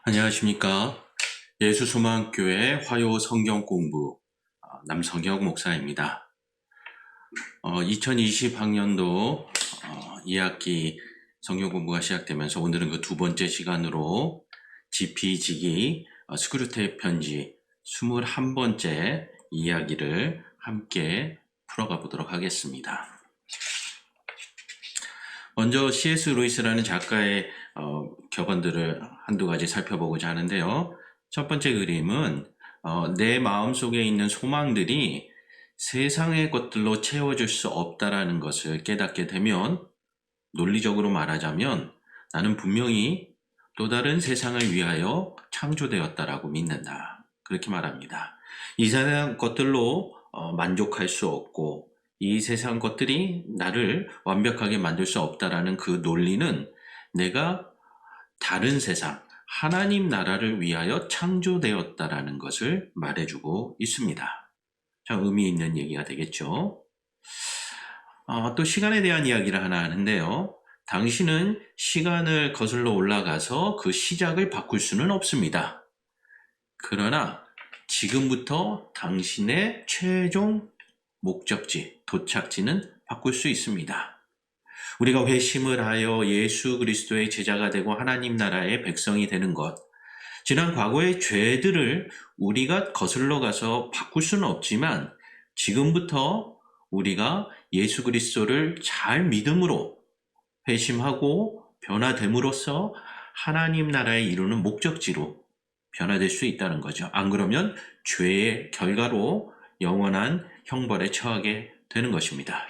안녕하십니까. 예수소망교회 화요 성경 공부 남성혁 목사입니다. 2020학년도 2학기 성경 공부가 시작되면서 오늘은 그 두 번째 시간으로 지피지기 스크루테이프 편지 21번째 이야기를 함께 풀어가 보도록 하겠습니다. 먼저 C.S. 루이스라는 작가의 격언들을 한두 가지 살펴보고자 하는데요. 첫 번째 그림은 내 마음속에 있는 소망들이 세상의 것들로 채워줄 수 없다라는 것을 깨닫게 되면, 논리적으로 말하자면 나는 분명히 또 다른 세상을 위하여 창조되었다라고 믿는다. 그렇게 말합니다. 이 세상 것들로 만족할 수 없고 이 세상 것들이 나를 완벽하게 만들 수 없다라는 그 논리는 내가 다른 세상, 하나님 나라를 위하여 창조되었다라는 것을 말해주고 있습니다. 참 의미 있는 얘기가 되겠죠. 또 시간에 대한 이야기를 하나 하는데요. 당신은 시간을 거슬러 올라가서 그 시작을 바꿀 수는 없습니다. 그러나 지금부터 당신의 최종 목적지, 도착지는 바꿀 수 있습니다. 우리가 회심을 하여 예수 그리스도의 제자가 되고 하나님 나라의 백성이 되는 것, 지난 과거의 죄들을 우리가 거슬러 가서 바꿀 수는 없지만 지금부터 우리가 예수 그리스도를 잘 믿음으로 회심하고 변화됨으로써 하나님 나라에 이루는 목적지로 변화될 수 있다는 거죠. 안 그러면 죄의 결과로 영원한 형벌에 처하게 되는 것입니다.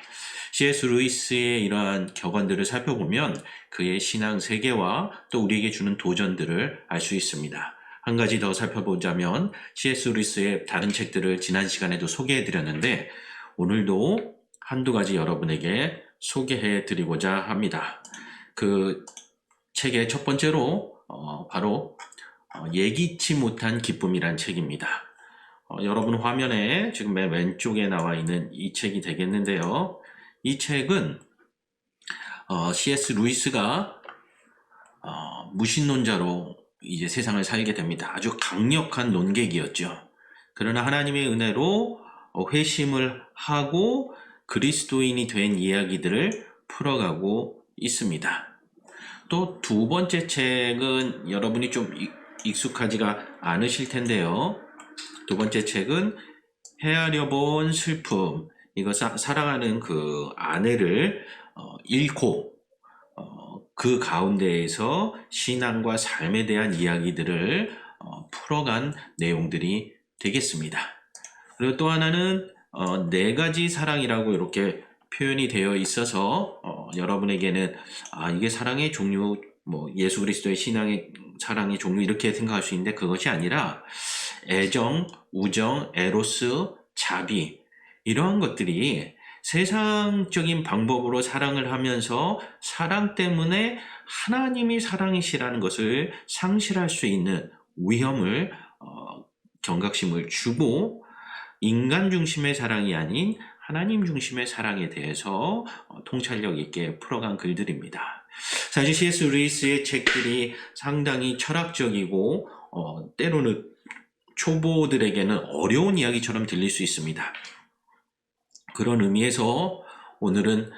C.S. 루이스의 이러한 격언들을 살펴보면 그의 신앙 세계와 또 우리에게 주는 도전들을 알 수 있습니다. 한 가지 더 살펴보자면 C.S. 루이스의 다른 책들을 지난 시간에도 소개해드렸는데 오늘도 한두 가지 여러분에게 소개해드리고자 합니다. 그 책의 첫 번째로 바로 예기치 못한 기쁨이란 책입니다. 여러분 화면에 지금 맨 왼쪽에 나와 있는 이 책이 되겠는데요. 이 책은 C.S. 루이스가 무신론자로 이제 세상을 살게 됩니다. 아주 강력한 논객이었죠. 그러나 하나님의 은혜로 회심을 하고 그리스도인이 된 이야기들을 풀어가고 있습니다. 또 두 번째 책은 여러분이 좀 익숙하지가 않으실 텐데요. 두 번째 책은 헤아려 본 슬픔. 이거 사랑하는 그 아내를 잃고 그 가운데에서 신앙과 삶에 대한 이야기들을 풀어간 내용들이 되겠습니다. 그리고 또 하나는 네 가지 사랑이라고 이렇게 표현이 되어 있어서 여러분에게는 이게 사랑의 종류, 예수 그리스도의 신앙의 사랑의 종류 이렇게 생각할 수 있는데 그것이 아니라 애정, 우정, 에로스, 자비 이러한 것들이 세상적인 방법으로 사랑을 하면서 사랑 때문에 하나님이 사랑이시라는 것을 상실할 수 있는 위험을 경각심을 주고 인간 중심의 사랑이 아닌 하나님 중심의 사랑에 대해서 통찰력 있게 풀어간 글들입니다. 사실 C.S. 루이스의 책들이 상당히 철학적이고 때로는 초보들에게는 어려운 이야기처럼 들릴 수 있습니다. 그런 의미에서 오늘은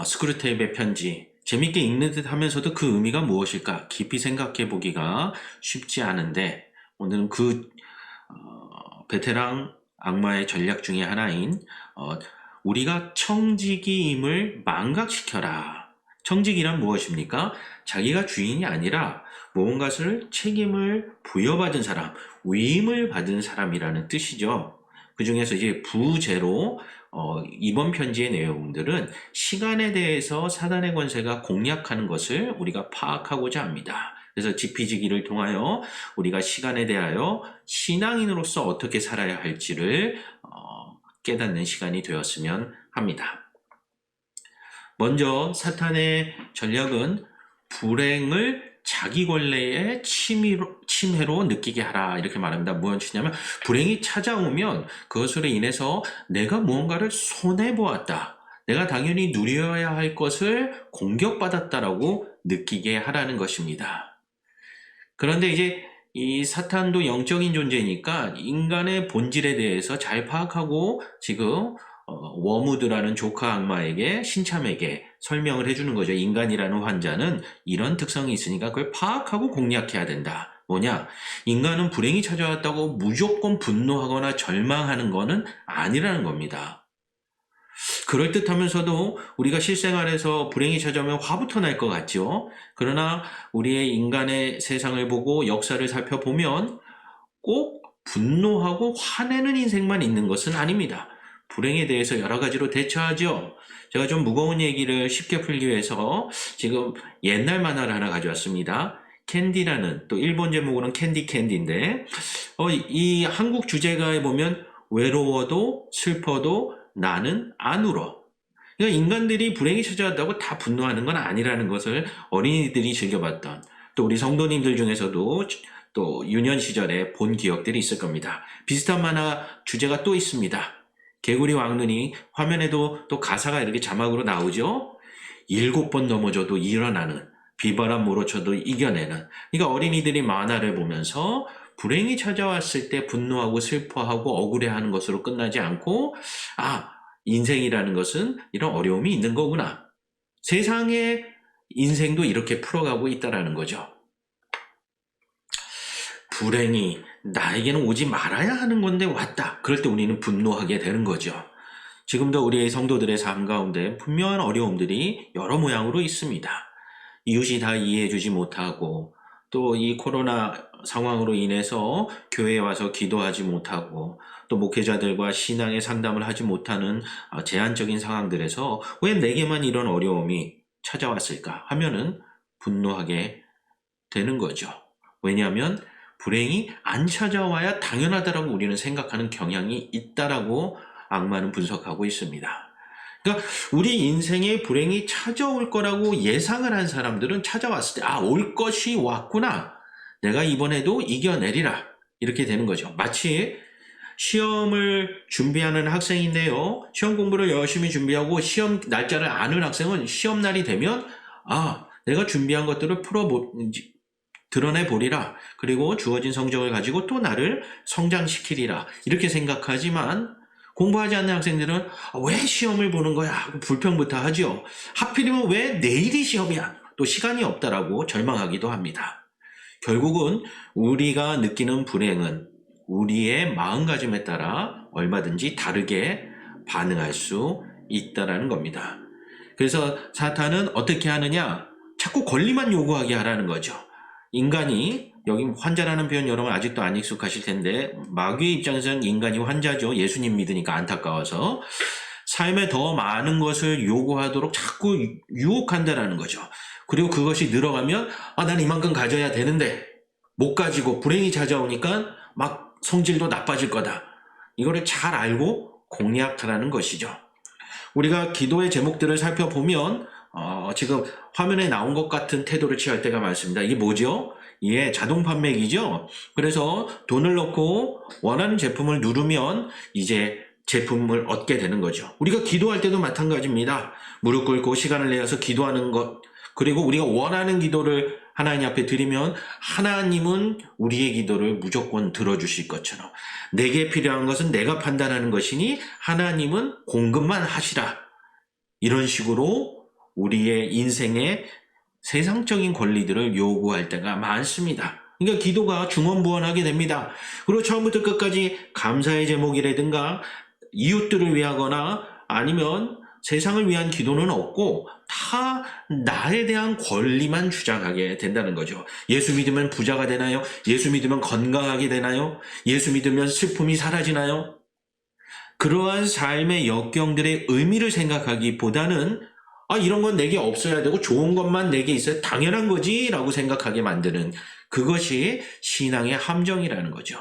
스크루테이프의 편지, 재밌게 읽는 듯 하면서도 그 의미가 무엇일까 깊이 생각해 보기가 쉽지 않은데 오늘은 그 베테랑 악마의 전략 중에 하나인 우리가 청지기임을 망각시켜라. 청지기란 무엇입니까? 자기가 주인이 아니라 무언가를 책임을 부여받은 사람, 위임을 받은 사람이라는 뜻이죠. 그 중에서 이제 부제로 이번 편지의 내용들은 시간에 대해서 사단의 권세가 공략하는 것을 우리가 파악하고자 합니다. 그래서 지피지기를 통하여 우리가 시간에 대하여 신앙인으로서 어떻게 살아야 할지를 깨닫는 시간이 되었으면 합니다. 먼저 사탄의 전략은 불행을 자기 권리의 침해로 느끼게 하라 이렇게 말합니다. 무엇이냐면 불행이 찾아오면 그것으로 인해서 내가 무언가를 손해보았다. 내가 당연히 누려야 할 것을 공격받았다라고 느끼게 하라는 것입니다. 그런데 이제 이 사탄도 영적인 존재니까 인간의 본질에 대해서 잘 파악하고 지금 워무드라는 조카 악마에게 신참에게 설명을 해주는 거죠. 인간이라는 환자는 이런 특성이 있으니까 그걸 파악하고 공략해야 된다. 뭐냐? 인간은 불행이 찾아왔다고 무조건 분노하거나 절망하는 거는 아니라는 겁니다. 그럴듯하면서도 우리가 실생활에서 불행이 찾아오면 화부터 날 것 같죠. 그러나 우리의 인간의 세상을 보고 역사를 살펴보면 꼭 분노하고 화내는 인생만 있는 것은 아닙니다. 불행에 대해서 여러 가지로 대처하죠. 제가 좀 무거운 얘기를 쉽게 풀기 위해서 지금 옛날 만화를 하나 가져왔습니다. 캔디라는, 또 일본 제목으로는 캔디인데 이 한국 주제가에 보면 외로워도 슬퍼도 나는 안 울어. 그러니까 인간들이 불행이 찾아왔다고 다 분노하는 건 아니라는 것을 어린이들이 즐겨봤던, 또 우리 성도님들 중에서도 또 유년 시절에 본 기억들이 있을 겁니다. 비슷한 만화 주제가 또 있습니다. 개구리 왕눈이, 화면에도 또 가사가 이렇게 자막으로 나오죠. 7번 넘어져도 일어나는, 비바람 몰아쳐도 이겨내는. 그러니까 어린이들이 만화를 보면서 불행이 찾아왔을 때 분노하고 슬퍼하고 억울해하는 것으로 끝나지 않고, 인생이라는 것은 이런 어려움이 있는 거구나. 세상의 인생도 이렇게 풀어가고 있다라는 거죠. 불행이 나에게는 오지 말아야 하는 건데 왔다. 그럴 때 우리는 분노하게 되는 거죠. 지금도 우리의 성도들의 삶 가운데 분명한 어려움들이 여러 모양으로 있습니다. 이웃이 다 이해해주지 못하고, 또 이 코로나 상황으로 인해서 교회에 와서 기도하지 못하고, 또 목회자들과 신앙의 상담을 하지 못하는 제한적인 상황들에서 왜 내게만 이런 어려움이 찾아왔을까 하면은 분노하게 되는 거죠. 왜냐하면 불행이 안 찾아와야 당연하다라고 우리는 생각하는 경향이 있다라고 악마는 분석하고 있습니다. 그러니까 우리 인생에 불행이 찾아올 거라고 예상을 한 사람들은 찾아왔을 때 올 것이 왔구나. 내가 이번에도 이겨내리라. 이렇게 되는 거죠. 마치 시험을 준비하는 학생인데요. 시험 공부를 열심히 준비하고 시험 날짜를 아는 학생은 시험 날이 되면 내가 준비한 것들을 드러내보리라. 그리고 주어진 성적을 가지고 또 나를 성장시키리라. 이렇게 생각하지만 공부하지 않는 학생들은 왜 시험을 보는 거야 하고 불평부터 하죠. 하필이면 왜 내일이 시험이야, 또 시간이 없다라고 절망하기도 합니다. 결국은 우리가 느끼는 불행은 우리의 마음가짐에 따라 얼마든지 다르게 반응할 수 있다라는 겁니다. 그래서 사탄은 어떻게 하느냐? 자꾸 권리만 요구하게 하라는 거죠. 인간이, 여기 환자라는 표현 여러분 아직도 안 익숙하실 텐데, 마귀의 입장에서는 인간이 환자죠. 예수님 믿으니까 안타까워서. 삶에 더 많은 것을 요구하도록 자꾸 유혹한다라는 거죠. 그리고 그것이 늘어가면 난 이만큼 가져야 되는데 못 가지고 불행이 찾아오니까 막 성질도 나빠질 거다. 이거를 잘 알고 공략하라는 것이죠. 우리가 기도의 제목들을 살펴보면 지금 화면에 나온 것 같은 태도를 취할 때가 많습니다. 이게 뭐죠? 자동 판매기죠. 그래서 돈을 넣고 원하는 제품을 누르면 이제 제품을 얻게 되는 거죠. 우리가 기도할 때도 마찬가지입니다. 무릎 꿇고 시간을 내어서 기도하는 것, 그리고 우리가 원하는 기도를 하나님 앞에 드리면 하나님은 우리의 기도를 무조건 들어주실 것처럼, 내게 필요한 것은 내가 판단하는 것이니 하나님은 공급만 하시라. 이런 식으로 우리의 인생에 세상적인 권리들을 요구할 때가 많습니다. 그러니까 기도가 중언부언하게 됩니다. 그리고 처음부터 끝까지 감사의 제목이라든가 이웃들을 위하거나 아니면 세상을 위한 기도는 없고 다 나에 대한 권리만 주장하게 된다는 거죠. 예수 믿으면 부자가 되나요? 예수 믿으면 건강하게 되나요? 예수 믿으면 슬픔이 사라지나요? 그러한 삶의 역경들의 의미를 생각하기보다는 이런 건 내게 없어야 되고 좋은 것만 내게 있어야 당연한 거지 라고 생각하게 만드는, 그것이 신앙의 함정이라는 거죠.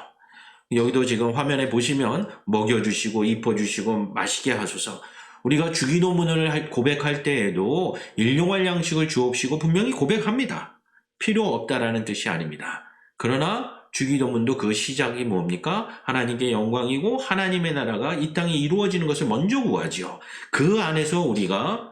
여기도 지금 화면에 보시면 먹여주시고 입혀주시고 마시게 하소서. 우리가 주기도문을 고백할 때에도 일용할 양식을 주옵시고 분명히 고백합니다. 필요 없다라는 뜻이 아닙니다. 그러나 주기도문도 그 시작이 뭡니까? 하나님께 영광이고 하나님의 나라가 이 땅에 이루어지는 것을 먼저 구하지요. 그 안에서 우리가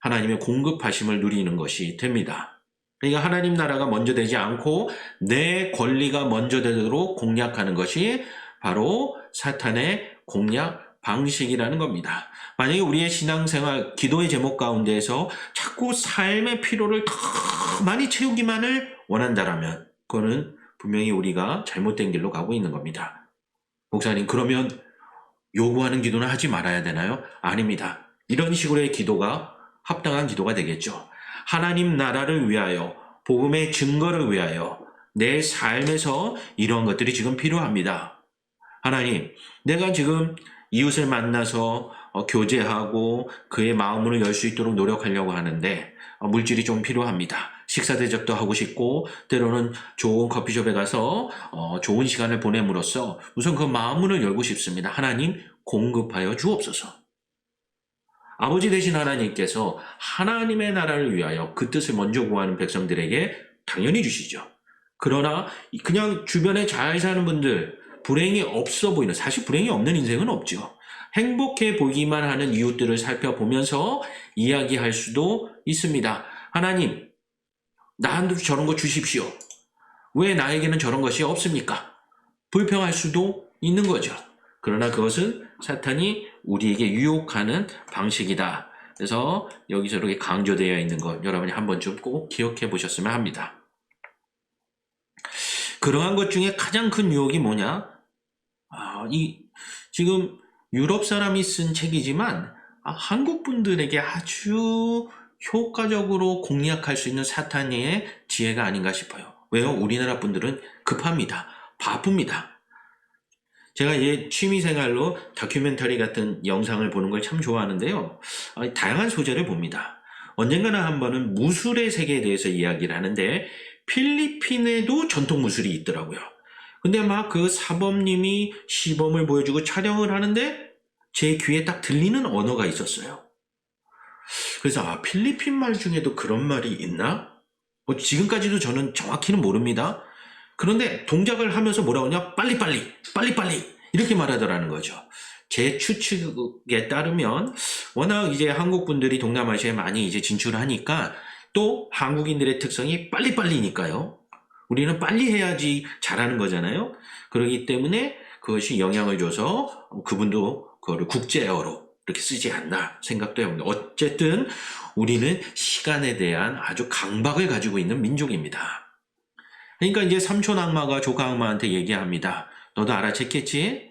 하나님의 공급하심을 누리는 것이 됩니다. 그러니까 하나님 나라가 먼저 되지 않고 내 권리가 먼저 되도록 공략하는 것이 바로 사탄의 공략 방식이라는 겁니다. 만약에 우리의 신앙생활, 기도의 제목 가운데에서 자꾸 삶의 피로를 더 많이 채우기만을 원한다라면 그거는 분명히 우리가 잘못된 길로 가고 있는 겁니다. 목사님, 그러면 요구하는 기도는 하지 말아야 되나요? 아닙니다. 이런 식으로의 기도가 합당한 기도가 되겠죠. 하나님 나라를 위하여, 복음의 증거를 위하여 내 삶에서 이러한 것들이 지금 필요합니다. 하나님, 내가 지금 이웃을 만나서 교제하고 그의 마음을 열 수 있도록 노력하려고 하는데 물질이 좀 필요합니다. 식사 대접도 하고 싶고 때로는 좋은 커피숍에 가서 좋은 시간을 보냄으로써 우선 그 마음문을 열고 싶습니다. 하나님, 공급하여 주옵소서. 아버지 되신 하나님께서 하나님의 나라를 위하여 그 뜻을 먼저 구하는 백성들에게 당연히 주시죠. 그러나 그냥 주변에 잘 사는 분들, 불행이 없어 보이는, 사실 불행이 없는 인생은 없죠. 행복해 보이기만 하는 이웃들을 살펴보면서 이야기할 수도 있습니다. 하나님, 나한테 저런 거 주십시오. 왜 나에게는 저런 것이 없습니까? 불평할 수도 있는 거죠. 그러나 그것은 사탄이 우리에게 유혹하는 방식이다. 그래서 여기서 이렇게 강조되어 있는 것 여러분이 한 번쯤 꼭 기억해 보셨으면 합니다. 그러한 것 중에 가장 큰 유혹이 뭐냐? 지금 유럽 사람이 쓴 책이지만 한국 분들에게 아주 효과적으로 공략할 수 있는 사탄의 지혜가 아닌가 싶어요. 왜요? 우리나라 분들은 급합니다. 바쁩니다. 제가 취미생활로 다큐멘터리 같은 영상을 보는 걸 참 좋아하는데요. 다양한 소재를 봅니다. 언젠가나 한 번은 무술의 세계에 대해서 이야기를 하는데 필리핀에도 전통 무술이 있더라고요. 근데 막 그 사범님이 시범을 보여주고 촬영을 하는데 제 귀에 딱 들리는 언어가 있었어요. 그래서 필리핀 말 중에도 그런 말이 있나? 지금까지도 저는 정확히는 모릅니다. 그런데 동작을 하면서 뭐라고 하냐? 빨리빨리, 빨리빨리 이렇게 말하더라는 거죠. 제 추측에 따르면 워낙 이제 한국 분들이 동남아시아에 많이 이제 진출하니까 또 한국인들의 특성이 빨리빨리니까요. 우리는 빨리 해야지 잘하는 거잖아요. 그렇기 때문에 그것이 영향을 줘서 그분도 그거를 국제어로 이렇게 쓰지 않나 생각도 해봅니다. 어쨌든 우리는 시간에 대한 아주 강박을 가지고 있는 민족입니다. 그러니까 이제 삼촌 악마가 조카 악마한테 얘기합니다. 너도 알아챘겠지?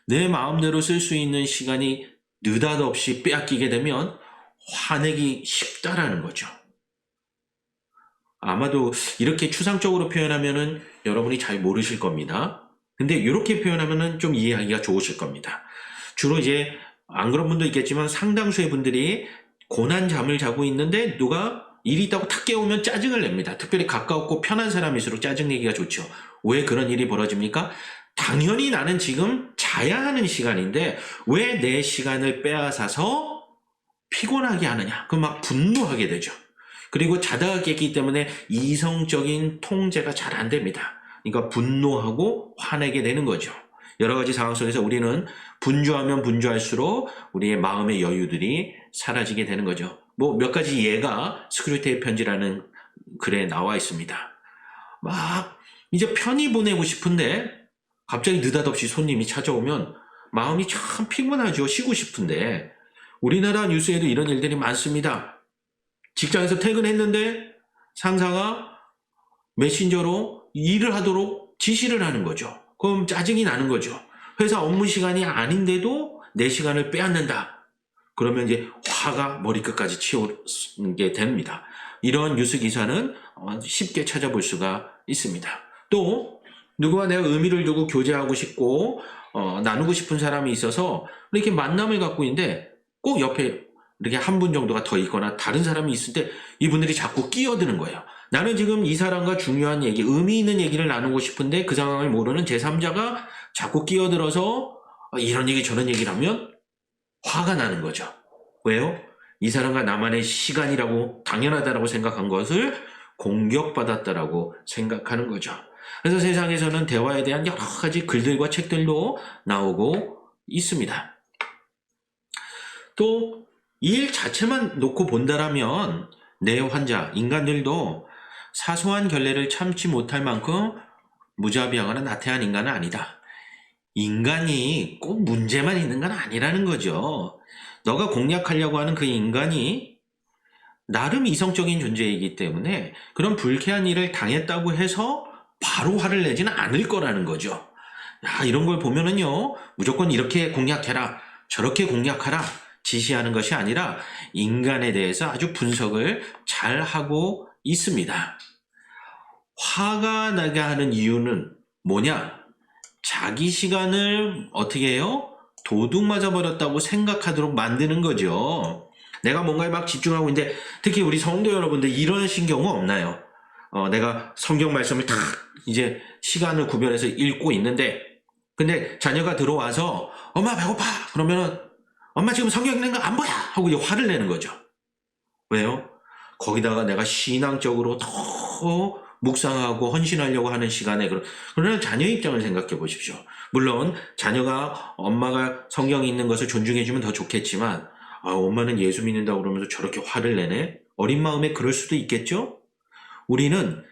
내 마음대로 쓸 수 있는 시간이 느닷없이 빼앗기게 되면 화내기 쉽다라는 거죠. 아마도 이렇게 추상적으로 표현하면은 여러분이 잘 모르실 겁니다. 근데 이렇게 표현하면은 좀 이해하기가 좋으실 겁니다. 주로 이제 안 그런 분도 있겠지만 상당수의 분들이 고난 잠을 자고 있는데 누가 일이 있다고 탁 깨우면 짜증을 냅니다. 특별히 가까웠고 편한 사람일수록 짜증내기가 좋죠. 왜 그런 일이 벌어집니까? 당연히 나는 지금 자야 하는 시간인데 왜 내 시간을 빼앗아서 피곤하게 하느냐? 그럼 막 분노하게 되죠. 그리고 자다가 깼기 때문에 이성적인 통제가 잘 안 됩니다. 그러니까 분노하고 화내게 되는 거죠. 여러 가지 상황 속에서 우리는 분주하면 분주할수록 우리의 마음의 여유들이 사라지게 되는 거죠. 몇 가지 예가 스크류테의 편지라는 글에 나와 있습니다. 막 이제 편히 보내고 싶은데 갑자기 느닷없이 손님이 찾아오면 마음이 참 피곤하죠. 쉬고 싶은데 우리나라 뉴스에도 이런 일들이 많습니다. 직장에서 퇴근했는데 상사가 메신저로 일을 하도록 지시를 하는 거죠. 그럼 짜증이 나는 거죠. 회사 업무 시간이 아닌데도 내 시간을 빼앗는다. 그러면 이제 화가 머리끝까지 치우게 됩니다. 이런 뉴스 기사는 쉽게 찾아볼 수가 있습니다. 또 누구와 내가 의미를 두고 교제하고 싶고 나누고 싶은 사람이 있어서 이렇게 만남을 갖고 있는데 꼭 옆에 이렇게 한 분 정도가 더 있거나 다른 사람이 있을 때 이분들이 자꾸 끼어드는 거예요. 나는 지금 이 사람과 중요한 얘기, 의미 있는 얘기를 나누고 싶은데 그 상황을 모르는 제3자가 자꾸 끼어들어서 이런 얘기 저런 얘기를 하면 화가 나는 거죠. 왜요? 이 사람과 나만의 시간이라고 당연하다라고 생각한 것을 공격받았다라고 생각하는 거죠. 그래서 세상에서는 대화에 대한 여러 가지 글들과 책들도 나오고 있습니다. 또 이 일 자체만 놓고 본다라면 내 환자, 인간들도 사소한 결례를 참지 못할 만큼 무자비하거나 나태한 인간은 아니다. 인간이 꼭 문제만 있는 건 아니라는 거죠. 너가 공략하려고 하는 그 인간이 나름 이성적인 존재이기 때문에 그런 불쾌한 일을 당했다고 해서 바로 화를 내지는 않을 거라는 거죠. 야, 이런 걸 보면은요, 무조건 이렇게 공략해라, 저렇게 공략하라 지시하는 것이 아니라 인간에 대해서 아주 분석을 잘 하고 있습니다. 화가 나게 하는 이유는 뭐냐? 자기 시간을 어떻게 해요? 도둑 맞아버렸다고 생각하도록 만드는 거죠. 내가 뭔가에 막 집중하고 있는데, 특히 우리 성도 여러분들 이러신 경우 없나요? 내가 성경 말씀을 탁 이제 시간을 구별해서 읽고 있는데, 근데 자녀가 들어와서 엄마 배고파 그러면은 엄마 지금 성경 읽는 거 안 보여 하고 이제 화를 내는 거죠. 왜요? 거기다가 내가 신앙적으로 더 묵상하고 헌신하려고 하는 시간에 그러나 자녀 입장을 생각해 보십시오. 물론 자녀가 엄마가 성경에 있는 것을 존중해 주면 더 좋겠지만 엄마는 예수 믿는다고 그러면서 저렇게 화를 내네? 어린 마음에 그럴 수도 있겠죠? 우리는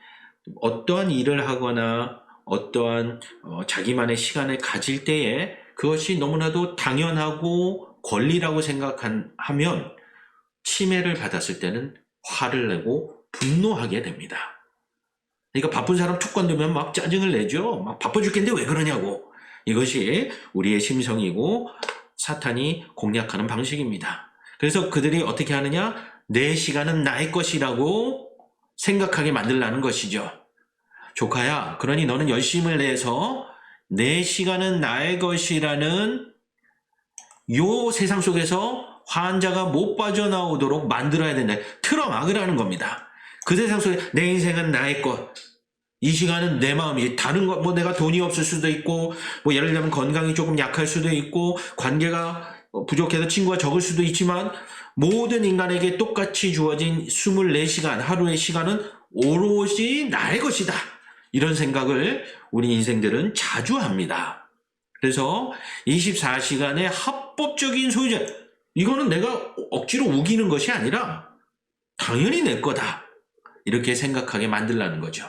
어떠한 일을 하거나 어떠한 자기만의 시간을 가질 때에 그것이 너무나도 당연하고 권리라고 생각하면 침해를 받았을 때는 화를 내고 분노하게 됩니다. 그러니까 바쁜 사람 툭 건드면 막 짜증을 내죠. 막 바빠 죽겠는데 왜 그러냐고. 이것이 우리의 심성이고 사탄이 공략하는 방식입니다. 그래서 그들이 어떻게 하느냐? 내 시간은 나의 것이라고 생각하게 만들라는 것이죠. 조카야, 그러니 너는 열심을 내서 내 시간은 나의 것이라는 요 세상 속에서 환자가 못 빠져나오도록 만들어야 된다. 틀어막으라는 겁니다. 그 세상 속에 내 인생은 나의 것. 이 시간은 내 마음이 다른 것, 뭐 내가 돈이 없을 수도 있고, 뭐 예를 들면 건강이 조금 약할 수도 있고, 관계가 부족해서 친구가 적을 수도 있지만, 모든 인간에게 똑같이 주어진 24시간, 하루의 시간은 오롯이 나의 것이다. 이런 생각을 우리 인생들은 자주 합니다. 그래서 24시간의 합법적인 소유자, 이거는 내가 억지로 우기는 것이 아니라 당연히 내 거다. 이렇게 생각하게 만들라는 거죠.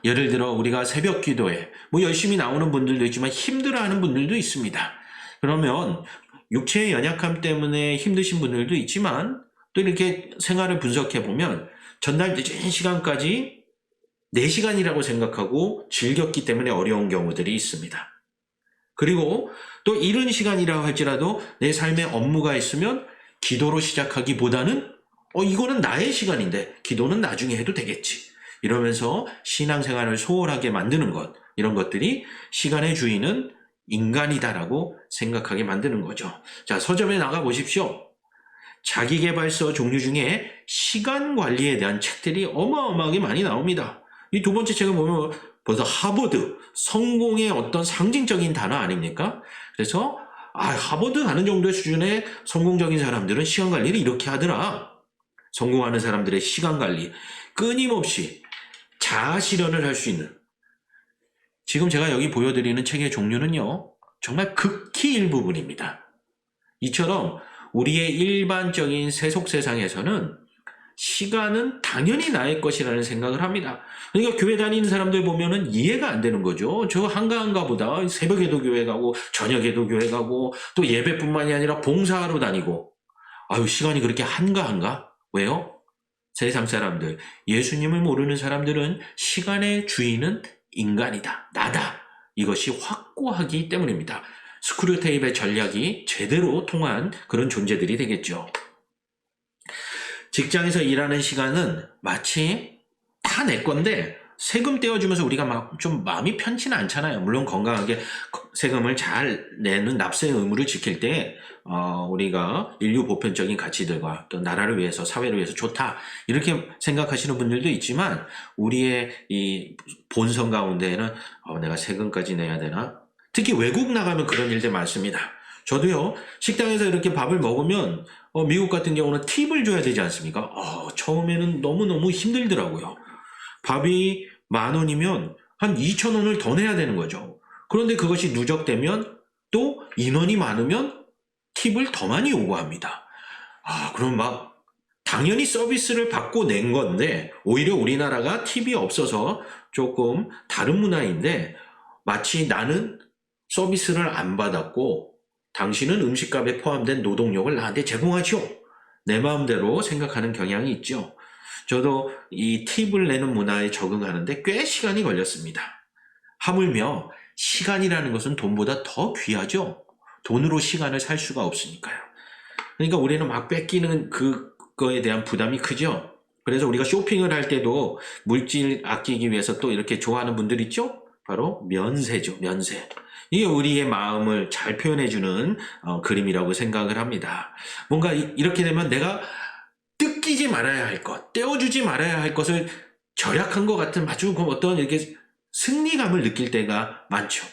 예를 들어 우리가 새벽 기도에 뭐 열심히 나오는 분들도 있지만 힘들어하는 분들도 있습니다. 그러면 육체의 연약함 때문에 힘드신 분들도 있지만 또 이렇게 생활을 분석해 보면 전날 늦은 시간까지 4시간이라고 생각하고 즐겼기 때문에 어려운 경우들이 있습니다. 그리고 또 이른 시간이라고 할지라도 내 삶에 업무가 있으면 기도로 시작하기보다는 이거는 나의 시간인데 기도는 나중에 해도 되겠지. 이러면서 신앙생활을 소홀하게 만드는 것, 이런 것들이 시간의 주인은 인간이다라고 생각하게 만드는 거죠. 자, 서점에 나가 보십시오. 자기계발서 종류 중에 시간 관리에 대한 책들이 어마어마하게 많이 나옵니다. 이 두 번째 책을 보면 벌써 하버드, 성공의 어떤 상징적인 단어 아닙니까? 그래서 하버드 가는 정도의 수준의 성공적인 사람들은 시간 관리를 이렇게 하더라. 성공하는 사람들의 시간 관리, 끊임없이 자아 실현을 할 수 있는, 지금 제가 여기 보여드리는 책의 종류는요, 정말 극히 일부분입니다. 이처럼 우리의 일반적인 세속 세상에서는 시간은 당연히 나의 것이라는 생각을 합니다. 그러니까 교회 다니는 사람들 보면은 이해가 안 되는 거죠. 저 한가한가 보다. 새벽에도 교회 가고 저녁에도 교회 가고 또 예배뿐만이 아니라 봉사하러 다니고, 시간이 그렇게 한가한가? 왜요? 세상 사람들, 예수님을 모르는 사람들은 시간의 주인은 인간이다, 나다, 이것이 확고하기 때문입니다. 스크류테이프의 전략이 제대로 통한 그런 존재들이 되겠죠. 직장에서 일하는 시간은 마치 다 내 건데 세금 떼어주면서 우리가 막 좀 마음이 편치는 않잖아요. 물론 건강하게 세금을 잘 내는 납세 의무를 지킬 때 우리가 인류 보편적인 가치들과 또 나라를 위해서, 사회를 위해서 좋다, 이렇게 생각하시는 분들도 있지만 우리의 이 본성 가운데에는 내가 세금까지 내야 되나? 특히 외국 나가면 그런 일들 많습니다. 저도요, 식당에서 이렇게 밥을 먹으면 미국 같은 경우는 팁을 줘야 되지 않습니까? 처음에는 너무너무 힘들더라고요. 밥이 10,000원이면 한 2,000원을 더 내야 되는 거죠. 그런데 그것이 누적되면 또 인원이 많으면 팁을 더 많이 요구합니다. 그럼 막 당연히 서비스를 받고 낸 건데 오히려 우리나라가 팁이 없어서 조금 다른 문화인데 마치 나는 서비스를 안 받았고 당신은 음식값에 포함된 노동력을 나한테 제공하죠. 내 마음대로 생각하는 경향이 있죠. 저도 이 팁을 내는 문화에 적응하는데 꽤 시간이 걸렸습니다. 하물며 시간이라는 것은 돈보다 더 귀하죠. 돈으로 시간을 살 수가 없으니까요. 그러니까 우리는 막 뺏기는 그거에 대한 부담이 크죠. 그래서 우리가 쇼핑을 할 때도 물질 아끼기 위해서 또 이렇게 좋아하는 분들 있죠? 바로 면세죠, 면세. 이게 우리의 마음을 잘 표현해주는 그림이라고 생각을 합니다. 뭔가 이렇게 되면 내가 뜯기지 말아야 할 것, 떼어주지 말아야 할 것을 절약한 것 같은 아주 어떤 이렇게 승리감을 느낄 때가 많죠.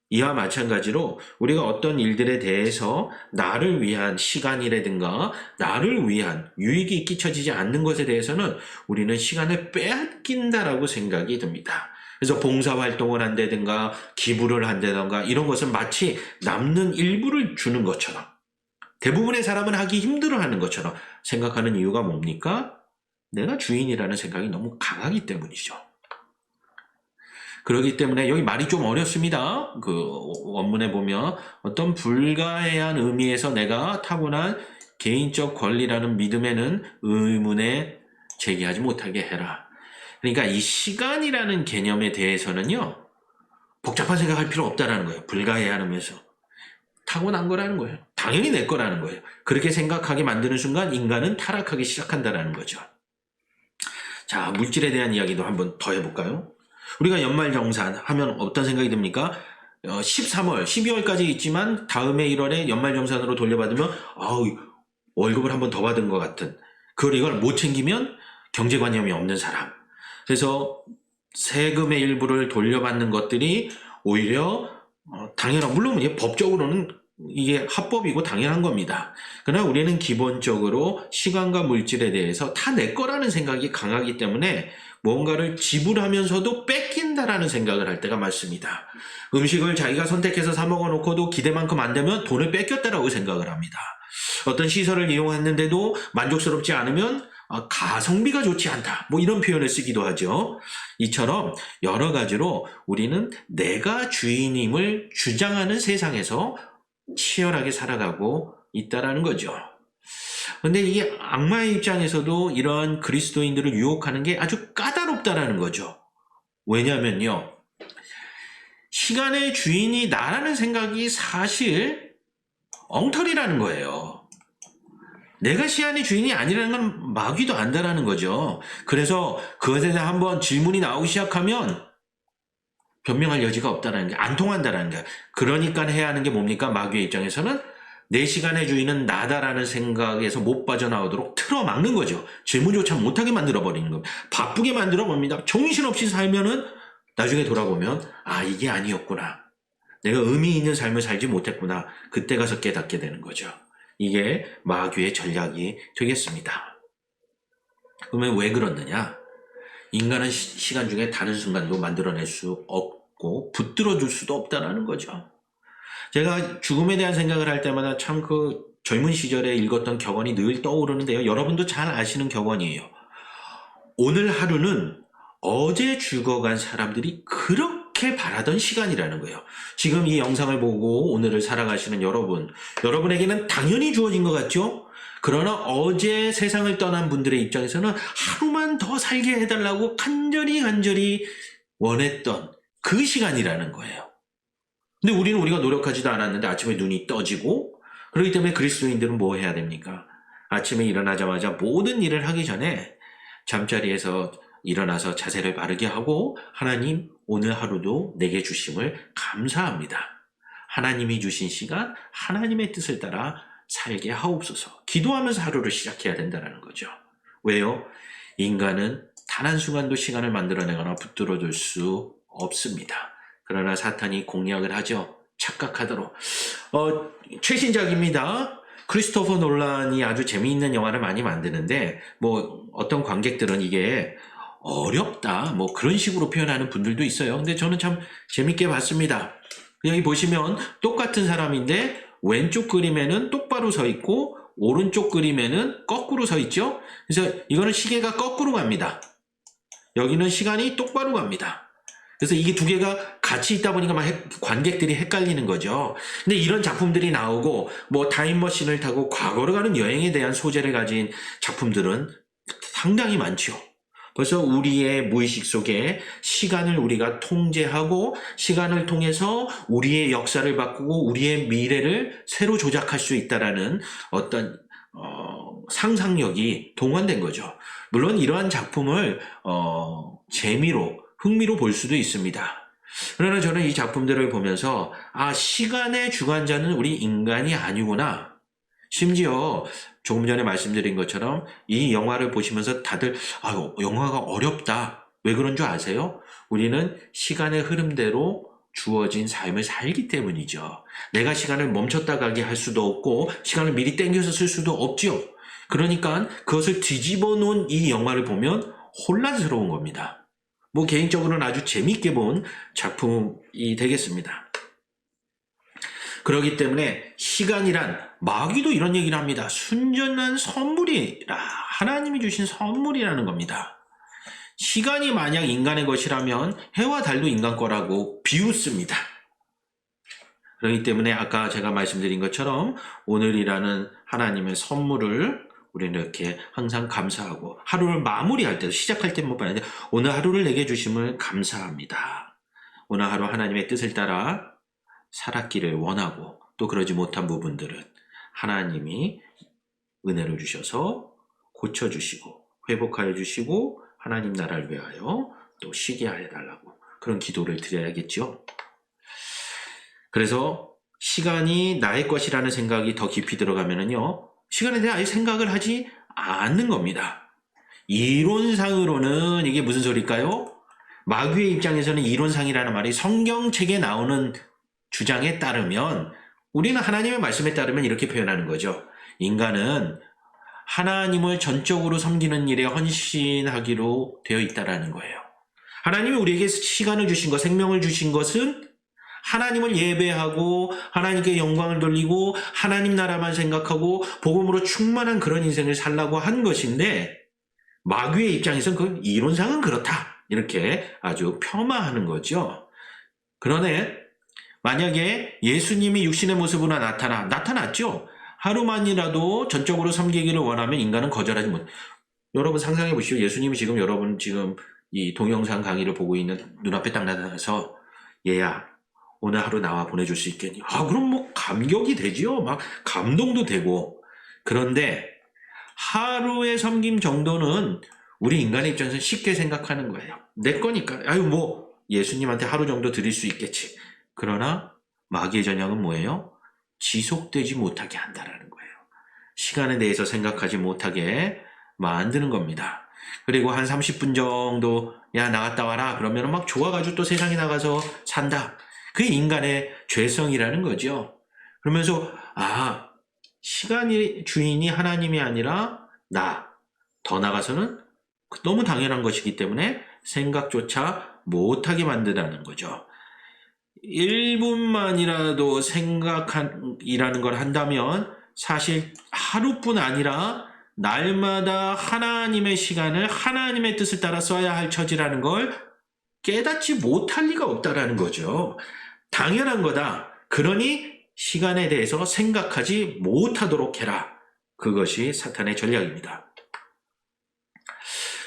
이와 마찬가지로 우리가 어떤 일들에 대해서 나를 위한 시간이라든가 나를 위한 유익이 끼쳐지지 않는 것에 대해서는 우리는 시간을 빼앗긴다라고 생각이 듭니다. 그래서 봉사활동을 한다든가 기부를 한다든가 이런 것은 마치 남는 일부를 주는 것처럼 대부분의 사람은 하기 힘들어하는 것처럼 생각하는 이유가 뭡니까? 내가 주인이라는 생각이 너무 강하기 때문이죠. 그렇기 때문에 여기 말이 좀 어렵습니다. 그 원문에 보면 어떤 불가해한 의미에서 내가 타고난 개인적 권리라는 믿음에는 의문에 제기하지 못하게 해라. 그러니까 이 시간이라는 개념에 대해서는요. 복잡한 생각할 필요 없다라는 거예요. 불가해한 의미에서. 타고난 거라는 거예요. 당연히 내 거라는 거예요. 그렇게 생각하게 만드는 순간 인간은 타락하기 시작한다라는 거죠. 자, 물질에 대한 이야기도 한번 더 해볼까요? 우리가 연말정산 하면 어떤 생각이 듭니까? 13월, 12월까지 있지만 다음해 1월에 연말정산으로 돌려받으면 월급을 한번 더 받은 것 같은 그걸 이걸 못 챙기면 경제관념이 없는 사람. 그래서 세금의 일부를 돌려받는 것들이 오히려 당연한 물론 법적으로는 이게 합법이고 당연한 겁니다. 그러나 우리는 기본적으로 시간과 물질에 대해서 다 내 거라는 생각이 강하기 때문에 뭔가를 지불하면서도 뺏긴다라는 생각을 할 때가 많습니다. 음식을 자기가 선택해서 사 먹어 놓고도 기대만큼 안 되면 돈을 뺏겼다라고 생각을 합니다. 어떤 시설을 이용했는데도 만족스럽지 않으면 가성비가 좋지 않다. 뭐 이런 표현을 쓰기도 하죠. 이처럼 여러 가지로 우리는 내가 주인임을 주장하는 세상에서 치열하게 살아가고 있다라는 거죠. 근데 이게 악마의 입장에서도 이런 그리스도인들을 유혹하는 게 아주 까다롭다라는 거죠. 왜냐면요. 시간의 주인이 나라는 생각이 사실 엉터리라는 거예요. 내가 시간의 주인이 아니라는 건 마귀도 안다라는 거죠. 그래서 그것에 대해 한번 질문이 나오기 시작하면 변명할 여지가 없다는 게 안 통한다는 거예요. 그러니까 해야 하는 게 뭡니까? 마귀의 입장에서는 내 시간의 주인은 나다라는 생각에서 못 빠져나오도록 틀어막는 거죠. 질문조차 못하게 만들어버리는 겁니다. 바쁘게 만들어봅니다. 정신없이 살면은 나중에 돌아보면 이게 아니었구나. 내가 의미 있는 삶을 살지 못했구나. 그때 가서 깨닫게 되는 거죠. 이게 마귀의 전략이 되겠습니다. 그러면 왜 그렇느냐? 인간은 시간 중에 다른 순간도 만들어낼 수 없고 붙들어줄 수도 없다는 거죠. 제가 죽음에 대한 생각을 할 때마다 참 그 젊은 시절에 읽었던 격언이 늘 떠오르는데요. 여러분도 잘 아시는 격언이에요. 오늘 하루는 어제 죽어간 사람들이 그렇게 바라던 시간이라는 거예요. 지금 이 영상을 보고 오늘을 살아가시는 여러분에게는 당연히 주어진 것 같죠? 그러나 어제 세상을 떠난 분들의 입장에서는 하루만 더 살게 해달라고 간절히 원했던 그 시간이라는 거예요. 근데 우리가 노력하지도 않았는데 아침에 눈이 떠지고 그렇기 때문에 그리스도인들은 뭐 해야 됩니까? 아침에 일어나자마자 모든 일을 하기 전에 잠자리에서 일어나서 자세를 바르게 하고 하나님 오늘 하루도 내게 주심을 감사합니다. 하나님이 주신 시간 하나님의 뜻을 따라 살게 하옵소서. 기도하면서 하루를 시작해야 된다는 거죠. 왜요? 인간은 단 한순간도 시간을 만들어내거나 붙들어둘 수 없습니다. 그러나 사탄이 공략을 하죠. 착각하도록. 최신작입니다. 크리스토퍼 놀란이 아주 재미있는 영화를 많이 만드는데 뭐 어떤 관객들은 이게 어렵다 뭐 그런 식으로 표현하는 분들도 있어요. 근데 저는 참 재밌게 봤습니다. 여기 보시면 똑같은 사람인데 왼쪽 그림에는 똑바로 서 있고 오른쪽 그림에는 거꾸로 서 있죠? 그래서 이거는 시계가 거꾸로 갑니다. 여기는 시간이 똑바로 갑니다. 그래서 이게 두 개가 같이 있다 보니까 막 관객들이 헷갈리는 거죠. 근데 이런 작품들이 나오고 뭐 타임머신을 타고 과거로 가는 여행에 대한 소재를 가진 작품들은 상당히 많죠. 그래서 우리의 무의식 속에 시간을 우리가 통제하고 시간을 통해서 우리의 역사를 바꾸고 우리의 미래를 새로 조작할 수 있다라는 어떤 상상력이 동원된 거죠. 물론 이러한 작품을 재미로 흥미로 볼 수도 있습니다. 그러나 저는 이 작품들을 보면서 시간의 주관자는 우리 인간이 아니구나. 심지어 조금 전에 말씀드린 것처럼 이 영화를 보시면서 다들 영화가 어렵다. 왜 그런 줄 아세요? 우리는 시간의 흐름대로 주어진 삶을 살기 때문이죠. 내가 시간을 멈췄다 가게 할 수도 없고 시간을 미리 당겨서 쓸 수도 없죠. 그러니까 그것을 뒤집어 놓은 이 영화를 보면 혼란스러운 겁니다. 뭐 개인적으로는 아주 재밌게 본 작품이 되겠습니다. 그렇기 때문에 시간이란 마귀도 이런 얘기를 합니다. 순전한 선물이라 하나님이 주신 선물이라는 겁니다. 시간이 만약 인간의 것이라면 해와 달도 인간 거라고 비웃습니다. 그렇기 때문에 아까 제가 말씀드린 것처럼 오늘이라는 하나님의 선물을 우리는 이렇게 항상 감사하고 하루를 마무리할 때도 시작할 때만 봐야 돼. 오늘 하루를 내게 주심을 감사합니다. 오늘 하루 하나님의 뜻을 따라 살았기를 원하고 또 그러지 못한 부분들은 하나님이 은혜를 주셔서 고쳐주시고 회복하여 주시고 하나님 나라를 위하여 또 쉬게 해달라고 그런 기도를 드려야겠죠. 그래서 시간이 나의 것이라는 생각이 더 깊이 들어가면은요, 시간에 대해 아예 생각을 하지 않는 겁니다. 이론상으로는 이게 무슨 소리일까요? 마귀의 입장에서는 이론상이라는 말이 성경책에 나오는 주장에 따르면 우리는 하나님의 말씀에 따르면 이렇게 표현하는 거죠. 인간은 하나님을 전적으로 섬기는 일에 헌신하기로 되어 있다라는 거예요. 하나님이 우리에게 시간을 주신 것, 생명을 주신 것은 하나님을 예배하고 하나님께 영광을 돌리고 하나님 나라만 생각하고 복음으로 충만한 그런 인생을 살라고 한 것인데 마귀의 입장에서는 그 이론상은 그렇다. 이렇게 아주 폄하하는 거죠. 그러네 만약에 예수님이 육신의 모습으로 나타났죠. 하루만이라도 전적으로 섬기기를 원하면 인간은 거절하지 못. 여러분 상상해 보시오. 예수님이 여러분 이 동영상 강의를 보고 있는 눈앞에 딱 나타나서 얘야 오늘 하루 나와 보내줄 수 있겠니? 그럼 뭐 감격이 되지요. 막 감동도 되고. 그런데 하루의 섬김 정도는 우리 인간의 입장에서 쉽게 생각하는 거예요. 내 거니까. 뭐 예수님한테 하루 정도 드릴 수 있겠지. 그러나 마귀의 전략은 뭐예요? 지속되지 못하게 한다라는 거예요. 시간에 대해서 생각하지 못하게 만드는 겁니다. 그리고 한 30분 정도 야 나갔다 와라 그러면 막 좋아가지고 또 세상에 나가서 산다. 그게 인간의 죄성이라는 거죠. 그러면서 시간의 주인이 하나님이 아니라 더 나가서는 너무 당연한 것이기 때문에 생각조차 못하게 만드다는 거죠. 1분만이라도 생각이라는 걸 한다면 사실 하루뿐 아니라 날마다 하나님의 시간을 하나님의 뜻을 따라 써야 할 처지라는 걸 깨닫지 못할 리가 없다라는 거죠. 당연한 거다. 그러니 시간에 대해서 생각하지 못하도록 해라. 그것이 사탄의 전략입니다.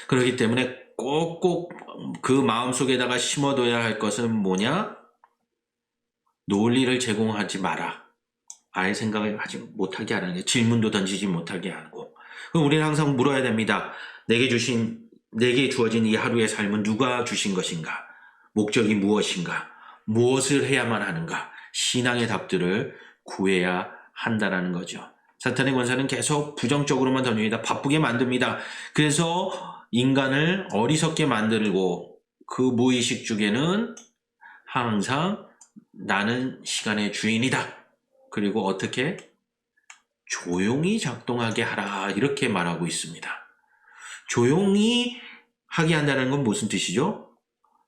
그렇기 때문에 꼭꼭 그 마음속에다가 심어둬야 할 것은 뭐냐? 논리를 제공하지 마라. 아예 생각을 하지 못하게 하는 게 질문도 던지지 못하게 하고. 그럼 우리는 항상 물어야 됩니다. 내게 주어진 이 하루의 삶은 누가 주신 것인가? 목적이 무엇인가? 무엇을 해야만 하는가? 신앙의 답들을 구해야 한다라는 거죠. 사탄의 권세는 계속 부정적으로만 던집니다. 바쁘게 만듭니다. 그래서 인간을 어리석게 만들고 그 무의식 중에는 항상 나는 시간의 주인이다. 그리고 어떻게? 조용히 작동하게 하라. 이렇게 말하고 있습니다. 조용히 하게 한다는 건 무슨 뜻이죠?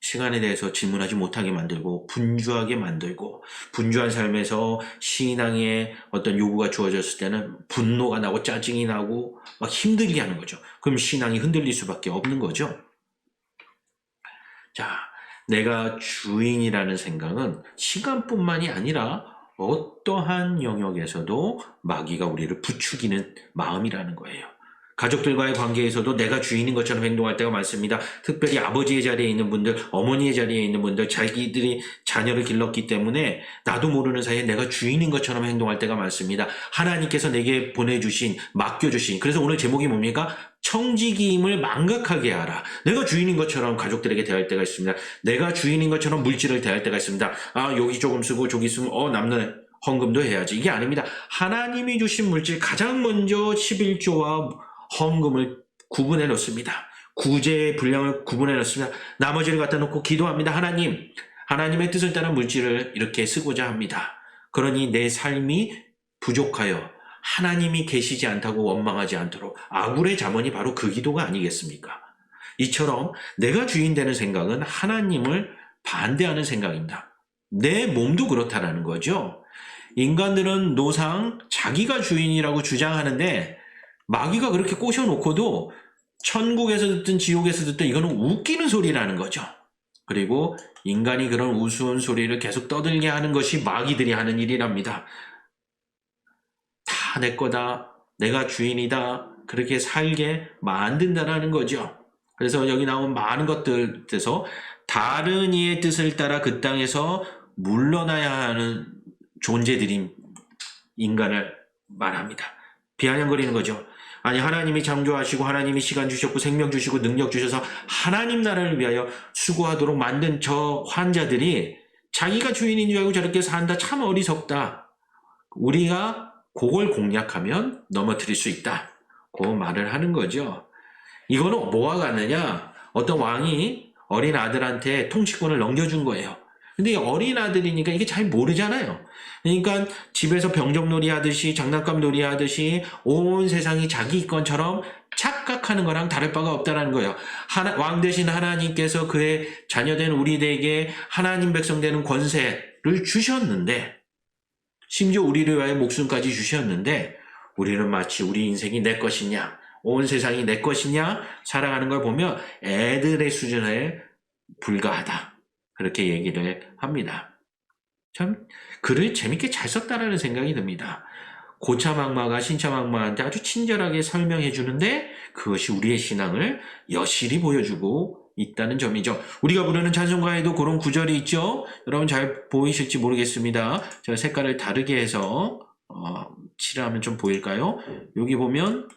시간에 대해서 질문하지 못하게 만들고 분주하게 만들고 분주한 삶에서 신앙의 어떤 요구가 주어졌을 때는 분노가 나고 짜증이 나고 막 힘들게 하는 거죠. 그럼 신앙이 흔들릴 수밖에 없는 거죠. 자, 내가 주인이라는 생각은 시간뿐만이 아니라 어떠한 영역에서도 마귀가 우리를 부추기는 마음이라는 거예요. 가족들과의 관계에서도 내가 주인인 것처럼 행동할 때가 많습니다. 특별히 아버지의 자리에 있는 분들, 어머니의 자리에 있는 분들, 자기들이 자녀를 길렀기 때문에 나도 모르는 사이에 내가 주인인 것처럼 행동할 때가 많습니다. 하나님께서 내게 보내주신, 맡겨주신, 그래서 오늘 제목이 뭡니까? 청지기임을 망각하게 하라. 내가 주인인 것처럼 가족들에게 대할 때가 있습니다. 내가 주인인 것처럼 물질을 대할 때가 있습니다. 아, 여기 조금 쓰고 저기 쓰면 남는 헌금도 해야지. 이게 아닙니다. 하나님이 주신 물질 가장 먼저 11조와 헌금을 구분해 놓습니다. 구제의 분량을 구분해 놓습니다. 나머지를 갖다 놓고 기도합니다. 하나님의 뜻을 따라 물질을 이렇게 쓰고자 합니다. 그러니 내 삶이 부족하여 하나님이 계시지 않다고 원망하지 않도록. 아굴의 잠언이 바로 그 기도가 아니겠습니까? 이처럼 내가 주인 되는 생각은 하나님을 반대하는 생각입니다. 내 몸도 그렇다라는 거죠. 인간들은 노상 자기가 주인이라고 주장하는데 마귀가 그렇게 꼬셔놓고도 천국에서 듣든 지옥에서 듣든 이거는 웃기는 소리라는 거죠. 그리고 인간이 그런 우스운 소리를 계속 떠들게 하는 것이 마귀들이 하는 일이랍니다. 다 내 거다, 내가 주인이다, 그렇게 살게 만든다라는 거죠. 그래서 여기 나온 많은 것들에서 다른 이의 뜻을 따라 그 땅에서 물러나야 하는 존재들인 인간을 말합니다. 비아냥거리는 거죠. 아니, 하나님이 창조하시고 하나님이 시간 주셨고 생명 주시고 능력 주셔서 하나님 나라를 위하여 수고하도록 만든 저 환자들이 자기가 주인인 줄 알고 저렇게 산다. 참 어리석다. 우리가 그걸 공략하면 넘어뜨릴 수 있다. 그 말을 하는 거죠. 이거는 뭐와 같느냐? 어떤 왕이 어린 아들한테 통치권을 넘겨준 거예요. 근데 어린 아들이니까 이게 잘 모르잖아요. 그러니까 집에서 병정놀이 하듯이 장난감 놀이 하듯이 온 세상이 자기 것처럼 착각하는 거랑 다를 바가 없다는 거예요. 왕 대신 하나님께서 그의 자녀된 우리에게 하나님 백성 되는 권세를 주셨는데, 심지어 우리를 위하여 목숨까지 주셨는데, 우리는 마치 우리 인생이 내 것이냐, 온 세상이 내 것이냐 살아가는 걸 보면 애들의 수준에 불과하다. 그렇게 얘기를 합니다. 참 글을 재밌게 잘 썼다라는 생각이 듭니다. 고참악마가 신참악마한테 아주 친절하게 설명해 주는데 그것이 우리의 신앙을 여실히 보여주고 있다는 점이죠. 우리가 부르는 찬송가에도 그런 구절이 있죠. 여러분 잘 보이실지 모르겠습니다. 제가 색깔을 다르게 해서 칠하면 좀 보일까요? 여기 보면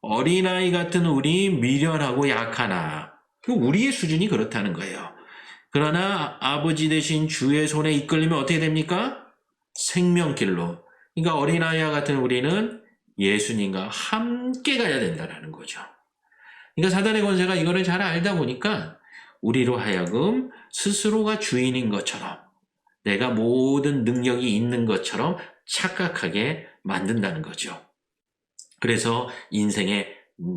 어린아이 같은 우리 미련하고 약하나, 우리의 수준이 그렇다는 거예요. 그러나 아버지 대신 주의 손에 이끌리면 어떻게 됩니까? 생명길로. 그러니까 어린아이와 같은 우리는 예수님과 함께 가야 된다는 거죠. 그러니까 사단의 권세가 이거를 잘 알다 보니까 우리로 하여금 스스로가 주인인 것처럼, 내가 모든 능력이 있는 것처럼 착각하게 만든다는 거죠. 그래서 인생의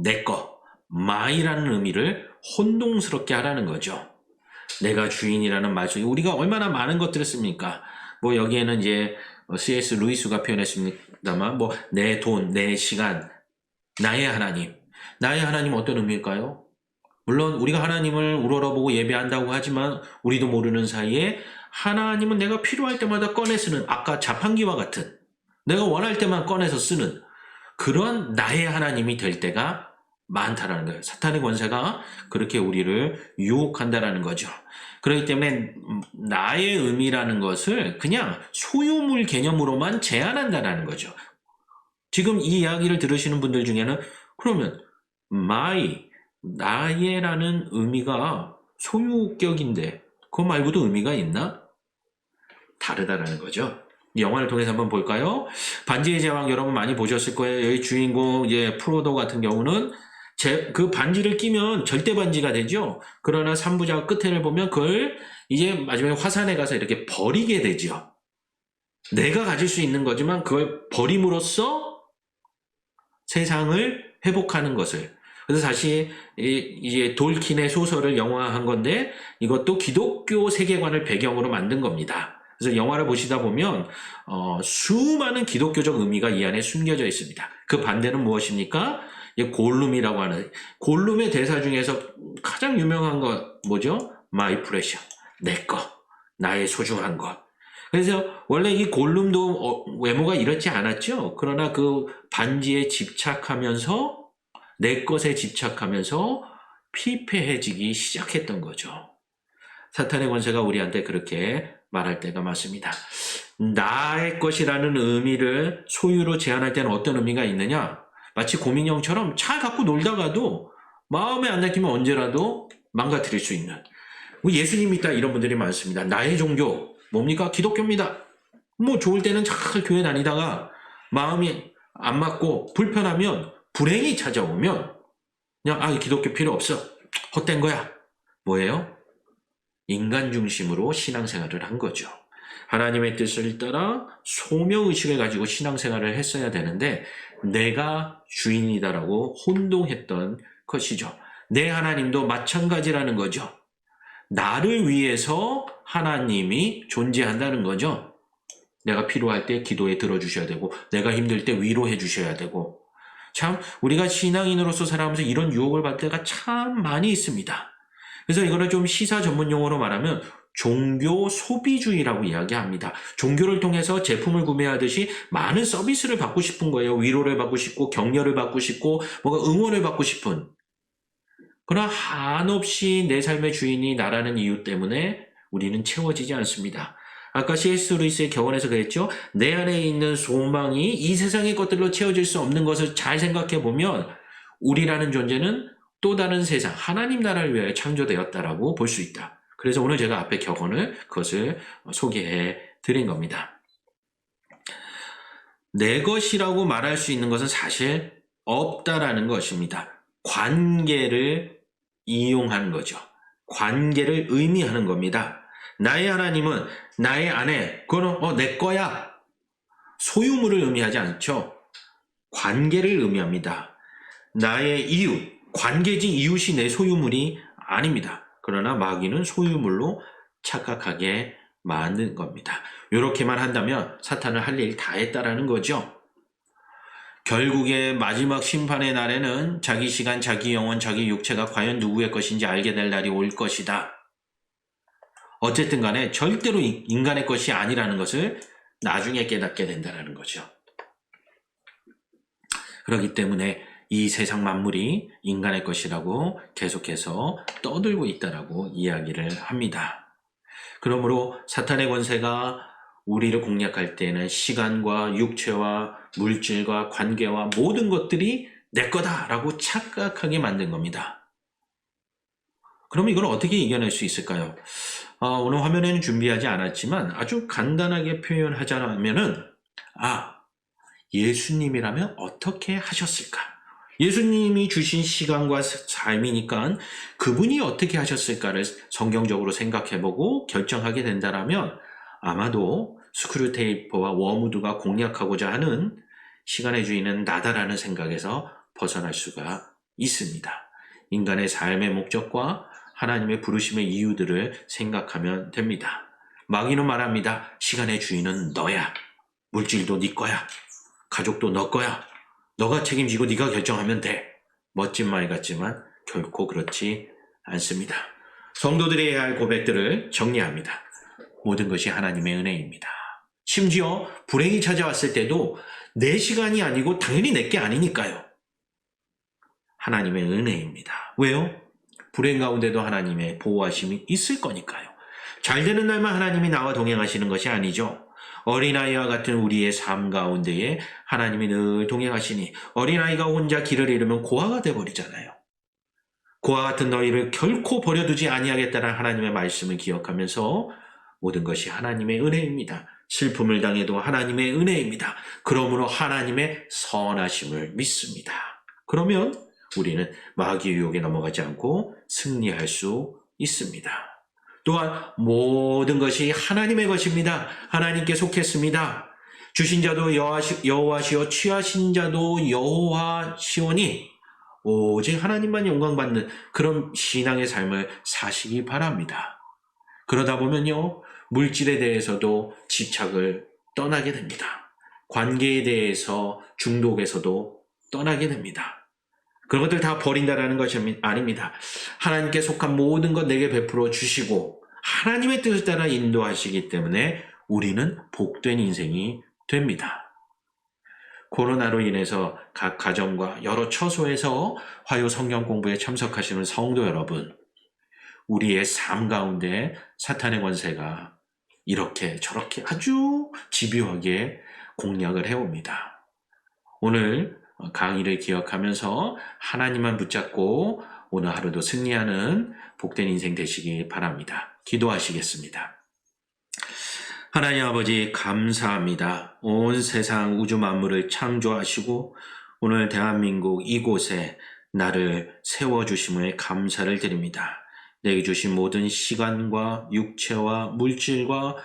내꺼, 마이라는 의미를 혼동스럽게 하라는 거죠. 내가 주인이라는 말씀이 우리가 얼마나 많은 것들을 씁니까? 뭐 여기에는 이제 C.S. 루이스가 표현했습니다만 내 돈, 내 시간, 나의 하나님. 나의 하나님 어떤 의미일까요? 물론 우리가 하나님을 우러러보고 예배한다고 하지만 우리도 모르는 사이에 하나님은 내가 필요할 때마다 꺼내 쓰는, 아까 자판기와 같은, 내가 원할 때만 꺼내서 쓰는 그런 나의 하나님이 될 때가 많다라는 거예요. 사탄의 권세가 그렇게 우리를 유혹한다라는 거죠. 그렇기 때문에 나의 의미라는 것을 그냥 소유물 개념으로만 제한한다라는 거죠. 지금 이 이야기를 들으시는 분들 중에는 그러면 나의라는 의미가 소유격인데 그거 말고도 의미가 있나? 다르다라는 거죠. 이 영화를 통해서 한번 볼까요? 반지의 제왕 여러분 많이 보셨을 거예요. 여기 주인공 이제 프로도 같은 경우는 그 반지를 끼면 절대 반지가 되죠. 그러나 3부작 끝에를 보면 그걸 이제 마지막에 화산에 가서 이렇게 버리게 되죠. 내가 가질 수 있는 거지만 그걸 버림으로써 세상을 회복하는 것을, 그래서 사실 이제 돌킨의 소설을 영화한 건데 이것도 기독교 세계관을 배경으로 만든 겁니다. 그래서 영화를 보시다 보면 수많은 기독교적 의미가 이 안에 숨겨져 있습니다. 그 반대는 무엇입니까? 골룸이라고 하는 골룸의 대사 중에서 가장 유명한 거 뭐죠? My precious, 내 거, 나의 소중한 것. 그래서 원래 이 골룸도 외모가 이렇지 않았죠. 그러나 그 반지에 집착하면서 내 것에 집착하면서 피폐해지기 시작했던 거죠. 사탄의 권세가 우리한테 그렇게 말할 때가 많습니다. 나의 것이라는 의미를 소유로 제한할 때는 어떤 의미가 있느냐? 마치 곰인형처럼 잘 갖고 놀다가도 마음에 안 내키면 언제라도 망가뜨릴 수 있는. 예수님 믿다 이런 분들이 많습니다. 나의 종교 뭡니까? 기독교입니다. 뭐 좋을 때는 잘 교회 다니다가 마음이 안 맞고 불편하면 불행이 찾아오면 그냥 기독교 필요 없어. 헛된 거야. 뭐예요? 인간 중심으로 신앙생활을 한 거죠. 하나님의 뜻을 따라 소명의식을 가지고 신앙생활을 했어야 되는데 내가 주인이다라고 혼동했던 것이죠. 내 하나님도 마찬가지라는 거죠. 나를 위해서 하나님이 존재한다는 거죠. 내가 필요할 때 기도에 들어주셔야 되고 내가 힘들 때 위로해 주셔야 되고 참 우리가 신앙인으로서 살아가면서 이런 유혹을 받을 때가 참 많이 있습니다. 그래서 이거를 좀 시사 전문 용어로 말하면 종교 소비주의라고 이야기합니다. 종교를 통해서 제품을 구매하듯이 많은 서비스를 받고 싶은 거예요. 위로를 받고 싶고 격려를 받고 싶고 뭔가 응원을 받고 싶은. 그러나 한없이 내 삶의 주인이 나라는 이유 때문에 우리는 채워지지 않습니다. 아까 C.S. 루이스의 격언에서 그랬죠. 내 안에 있는 소망이 이 세상의 것들로 채워질 수 없는 것을 잘 생각해 보면 우리라는 존재는 또 다른 세상, 하나님 나라를 위하여 창조되었다라고 볼 수 있다. 그래서 오늘 제가 앞에 격언을 그것을 소개해 드린 겁니다. 내 것이라고 말할 수 있는 것은 사실 없다라는 것입니다. 관계를 이용하는 거죠. 관계를 의미하는 겁니다. 나의 하나님은 나의 아내, 그건 내 거야. 소유물을 의미하지 않죠. 관계를 의미합니다. 나의 이웃, 관계지 이웃이 내 소유물이 아닙니다. 그러나 마귀는 소유물로 착각하게 만든 겁니다. 이렇게만 한다면 사탄은 할 일 다 했다라는 거죠. 결국에 마지막 심판의 날에는 자기 시간, 자기 영혼, 자기 육체가 과연 누구의 것인지 알게 될 날이 올 것이다. 어쨌든 간에 절대로 인간의 것이 아니라는 것을 나중에 깨닫게 된다는 거죠. 그렇기 때문에 이 세상 만물이 인간의 것이라고 계속해서 떠들고 있다라고 이야기를 합니다. 그러므로 사탄의 권세가 우리를 공략할 때는 시간과 육체와 물질과 관계와 모든 것들이 내 거다라고 착각하게 만든 겁니다. 그럼 이걸 어떻게 이겨낼 수 있을까요? 오늘 화면에는 준비하지 않았지만 아주 간단하게 표현하자면은 예수님이라면 어떻게 하셨을까? 예수님이 주신 시간과 삶이니까 그분이 어떻게 하셨을까를 성경적으로 생각해보고 결정하게 된다면 아마도 스크류테이프와 워무드가 공략하고자 하는 시간의 주인은 나다라는 생각에서 벗어날 수가 있습니다. 인간의 삶의 목적과 하나님의 부르심의 이유들을 생각하면 됩니다. 마귀는 말합니다. 시간의 주인은 너야. 물질도 네 거야. 가족도 너 거야. 너가 책임지고 네가 결정하면 돼. 멋진 말 같지만 결코 그렇지 않습니다. 성도들이 해야 할 고백들을 정리합니다. 모든 것이 하나님의 은혜입니다. 심지어 불행이 찾아왔을 때도 내 시간이 아니고 당연히 내게 아니니까요. 하나님의 은혜입니다. 왜요? 불행 가운데도 하나님의 보호하심이 있을 거니까요. 잘 되는 날만 하나님이 나와 동행하시는 것이 아니죠. 어린아이와 같은 우리의 삶 가운데에 하나님이 늘 동행하시니 어린아이가 혼자 길을 잃으면 고아가 돼버리잖아요. 고아 같은 너희를 결코 버려두지 아니하겠다는 하나님의 말씀을 기억하면서 모든 것이 하나님의 은혜입니다. 슬픔을 당해도 하나님의 은혜입니다. 그러므로 하나님의 선하심을 믿습니다. 그러면 우리는 마귀의 유혹에 넘어가지 않고 승리할 수 있습니다. 또한 모든 것이 하나님의 것입니다. 하나님께 속했습니다. 주신 자도 여호와시오 취하신 자도 여호와시오니 오직 하나님만 영광받는 그런 신앙의 삶을 사시기 바랍니다. 그러다 보면요, 물질에 대해서도 집착을 떠나게 됩니다. 관계에 대해서 중독에서도 떠나게 됩니다. 그런 것들 다 버린다라는 것이 아닙니다. 하나님께 속한 모든 것 내게 베풀어 주시고 하나님의 뜻을 따라 인도하시기 때문에 우리는 복된 인생이 됩니다. 코로나로 인해서 각 가정과 여러 처소에서 화요 성경 공부에 참석하시는 성도 여러분, 우리의 삶 가운데 사탄의 권세가 이렇게 저렇게 아주 집요하게 공략을 해옵니다. 오늘 강의를 기억하면서 하나님만 붙잡고 오늘 하루도 승리하는 복된 인생 되시기 바랍니다. 기도하시겠습니다. 하나님 아버지 감사합니다. 온 세상 우주 만물을 창조하시고 오늘 대한민국 이곳에 나를 세워주심에 감사를 드립니다. 내게 주신 모든 시간과 육체와 물질과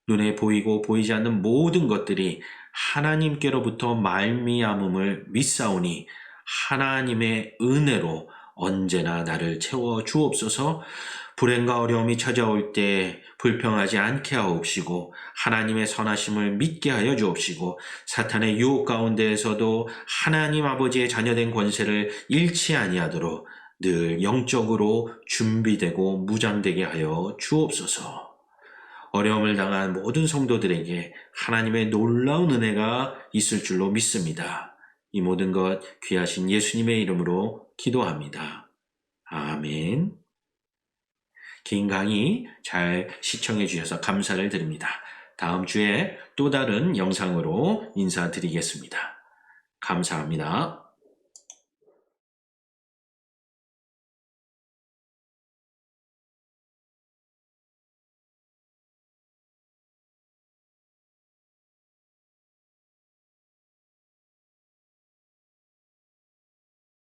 눈에 보이고 보이지 않는 모든 것들이 하나님께로부터 말미암음을 믿사오니 하나님의 은혜로 언제나 나를 채워 주옵소서. 불행과 어려움이 찾아올 때 불평하지 않게 하옵시고 하나님의 선하심을 믿게 하여 주옵시고 사탄의 유혹 가운데에서도 하나님 아버지의 자녀된 권세를 잃지 아니하도록 늘 영적으로 준비되고 무장되게 하여 주옵소서. 어려움을 당한 모든 성도들에게 하나님의 놀라운 은혜가 있을 줄로 믿습니다. 이 모든 것 귀하신 예수님의 이름으로 기도합니다. 아멘. 긴 강의 잘 시청해 주셔서 감사를 드립니다. 다음 주에 또 다른 영상으로 인사드리겠습니다. 감사합니다.